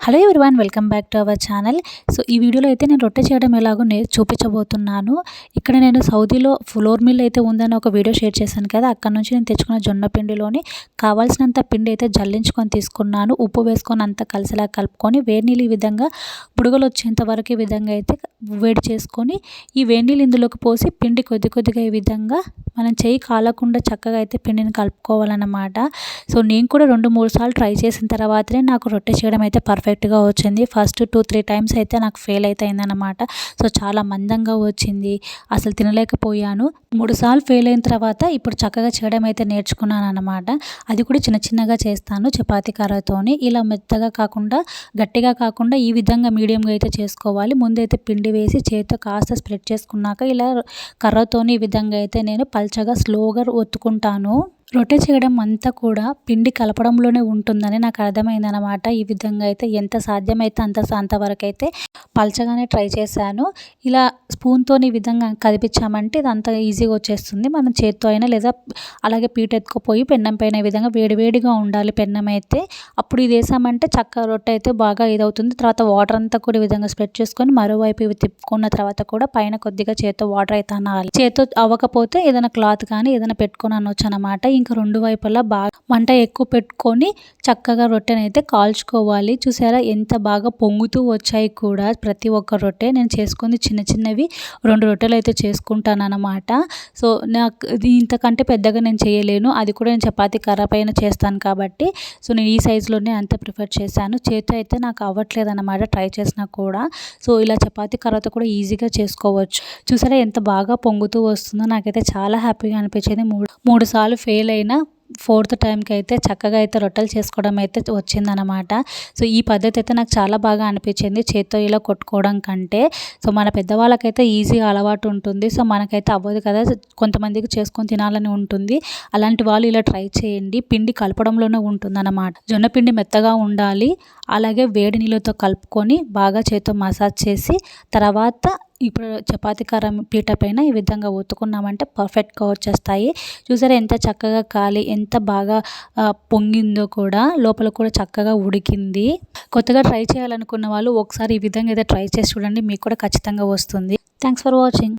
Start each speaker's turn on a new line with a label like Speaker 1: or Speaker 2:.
Speaker 1: Hello everyone, welcome back to our channel. So ఈ వీడియోలో అయితే నేను రొట్టె చేయడం ఎలాగో చూపించబోతున్నాను. ఇక్కడ నేను సౌదీలో ఫ్లోర్ మిల్ అయితే ఉందని ఒక వీడియో షేర్ చేశాను కదా, అక్కడ నుంచి నేను తెచ్చుకున్న జొన్న పిండిలోని కావాల్సినంత పిండి అయితే జల్లించుకొని తీసుకున్నాను. ఉప్పు వేసుకొని అంతా కలిసిలా కలుపుకొని వేడి నీళ్ళు ఈ విధంగా బుడగలు వచ్చేంత వరకు ఈ విధంగా అయితే వేడి చేసుకొని ఈ వేడి నీళ్ళు ఇందులోకి పోసి పిండి కొద్ది కొద్దిగా ఈ విధంగా మనం చేయి కాలకుండా చక్కగా అయితే పిండిని కలుపుకోవాలన్నమాట. సో నేను కూడా 2-3 సార్లు ట్రై చేసిన తర్వాతనే నాకు రొట్టె చేయడం అయితే పర్ఫెక్ట్గా వచ్చింది. ఫస్ట్ 2-3 టైమ్స్ అయితే నాకు ఫెయిల్ అయితే అయిందన్నమాట. సో చాలా మందంగా వచ్చింది, అసలు తినలేకపోయాను. 3 సార్లు ఫెయిల్ అయిన తర్వాత ఇప్పుడు చక్కగా చేయడం అయితే నేర్చుకున్నాను అన్నమాట. అది కూడా చిన్న చిన్నగా చేస్తాను చపాతీ కర్రతోని. ఇలా మెత్తగా కాకుండా గట్టిగా కాకుండా ఈ విధంగా మీడియంగా అయితే చేసుకోవాలి. ముందైతే పిండి వేసి చేతితో కాస్త స్ప్రెడ్ చేసుకున్నాక ఇలా కర్రతోని ఈ విధంగా అయితే నేను పల్చగా స్లోగా ఒత్తుకుంటాను. రొట్టె చేయడం అంతా కూడా పిండి కలపడంలోనే ఉంటుందని నాకు అర్థమైందనమాట. ఈ విధంగా అయితే ఎంత సాధ్యమైతే అంతవరకు అయితే పల్చగానే ట్రై చేశాను. ఇలా స్పూన్తో ఈ విధంగా కదిపించామంటే ఇది అంత ఈజీగా వచ్చేస్తుంది. మనం చేత్తో అయినా లేదా అలాగే పీట ఎత్తుకుపోయి పెన్నం పైన ఈ విధంగా వేడివేడిగా ఉండాలి పెన్నం అయితే. అప్పుడు ఇది వేసామంటే చక్క రొట్టె అయితే బాగా ఇదవుతుంది. తర్వాత వాటర్ అంతా కూడా ఈ విధంగా స్ప్రెడ్ చేసుకొని మరోవైపు ఇవి తిప్పుకున్న తర్వాత కూడా పైన కొద్దిగా చేత్తో వాటర్ అయితే అనాలి. చేత్తో అవ్వకపోతే ఏదైనా క్లాత్ కానీ ఏదైనా పెట్టుకొని అనొచ్చు అనమాట. ఇంకా 2 వైపులా బాగా మంట ఎక్కువ పెట్టుకొని చక్కగా రొట్టెని అయితే కాల్చుకోవాలి. చూసారా ఎంత బాగా పొంగుతూ వచ్చాయి కూడా ప్రతి ఒక్క రొట్టె. నేను చేసుకుంది చిన్న చిన్నవి 2 రొట్టెలు అయితే చేసుకుంటాను అన్నమాట. సో నాకు ఇంతకంటే పెద్దగా నేను చేయలేను, అది కూడా నేను చపాతీ కర్ర పైన చేస్తాను కాబట్టి. సో నేను ఈ సైజులోనే అంత ప్రిఫర్ చేశాను. చేతితో అయితే నాకు అవ్వట్లేదు అన్నమాట ట్రై చేసినా కూడా. సో ఇలా చపాతీ కర్రతో కూడా ఈజీగా చేసుకోవచ్చు. చూసారా ఎంత బాగా పొంగుతూ వస్తుందో. నాకైతే చాలా హ్యాపీగా అనిపించింది. 3 సార్లు ఫెయిల్ అయినా 4th టైంకి అయితే చక్కగా అయితే రొట్టెలు చేసుకోవడం అయితే వచ్చిందనమాట. సో ఈ పద్ధతి అయితే నాకు చాలా బాగా అనిపించింది, చేత్తో ఇలా కొట్టుకోవడం కంటే. సో మన పెద్దవాళ్ళకైతే ఈజీగా అలవాటు ఉంటుంది. సో మనకైతే అవ్వదు కదా, కొంతమందికి చేసుకొని తినాలని ఉంటుంది. అలాంటి వాళ్ళు ఇలా ట్రై చేయండి. పిండి కలపడంలోనే ఉంటుందన్నమాట. జొన్న పిండి మెత్తగా ఉండాలి. అలాగే వేడి నీళ్ళతో కలుపుకొని బాగా చేత్తో మసాజ్ చేసి తర్వాత ఇప్పుడు చపాతీ కర్ర పీట పైన ఈ విధంగా ఒత్తుకున్నామంటే పర్ఫెక్ట్గా వచ్చేస్తాయి. చూసారా ఎంత చక్కగా కాలి ఎంత బాగా పొంగిందో కూడా, లోపల కూడా చక్కగా ఉడికింది. కొత్తగా ట్రై చేయాలనుకున్న వాళ్ళు ఒకసారి ఈ విధంగా అయితే ట్రై చేసి చూడండి, మీకు కూడా ఖచ్చితంగా వస్తుంది. Thanks for watching.